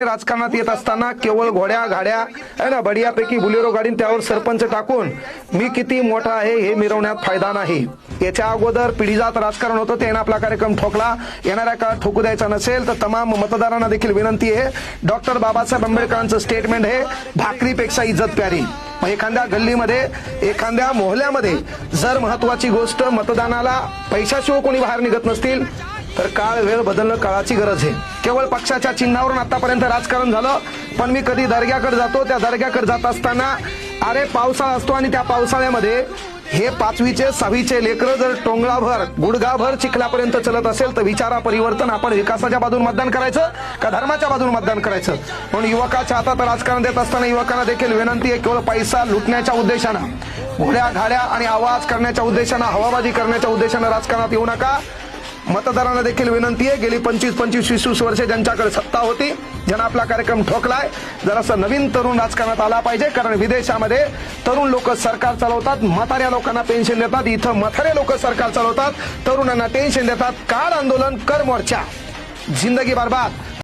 राजकारणात येत असताना केवळ घोड्या गाड्या आहे ना बढियापैकी बुलेरो गाडीन त्यावर सरपंच टाकून मी किती मोठा आहे हे मिरवण्यात फायदा नाही। याच्या अगोदर पिढीजात राजकारण होतं, त्याने आपला कार्यक्रम ठोकला। येणाऱ्या काळात ठोकू द्यायचा नसेल तर तमाम मतदारांना देखील विनंती आहे, डॉक्टर बाबासाहेब आंबेडकरांचं स्टेटमेंट आहे, भाकरीपेक्षा इज्जत प्यारी। मग एखाद्या गल्लीमध्ये एखाद्या मोहल्ल्यामध्ये जर महत्वाची गोष्ट मतदानाला पैशाशिवाय कोणी बाहेर निघत नसतील तर काळ वेळ बदलणं काळाची गरज आहे। केवळ पक्षाच्या चिन्हावरून आतापर्यंत राजकारण झालं, पण मी कधी दर्ग्याकडे जातो, त्या दर्ग्याकडे जात असताना अरे पावसाळा असतो आणि त्या पावसाळ्यामध्ये हे 5वीचे 6वीचे लेकरं जर टोंगळाभर गुडघाभर चिखलापर्यंत चलत असेल तर विचारा परिवर्तन आपण विकासाच्या बाजून मतदान करायचं का धर्माच्या बाजून मतदान करायचं। म्हणून युवकाच्या हातात राजकारण देत असताना युवकांना देखील विनंती आहे, केवळ पैसा लुटण्याच्या उद्देशानं घोड्या घाड्या आणि आवाज करण्याच्या उद्देशानं हवाबाजी करण्याच्या उद्देशानं राजकारणात येऊ नका। मतदारांना देखील विनंती आहे, गेली 25-20 वर्षे ज्यांच्याकडे सत्ता होती, ज्यांना आपला कार्यक्रम ठोकलाय, जरासा नवीन तरुण राजकारणात आला पाहिजे। कारण विदेशामध्ये तरुण लोक सरकार चालवतात, म्हाताऱ्या लोकांना पेन्शन देतात, इथं म्हातारे लोक सरकार चालवतात, तरुणांना टेन्शन देतात। काढ आंदोलन, कर मोर्चा, जिंदगी बर्बाद।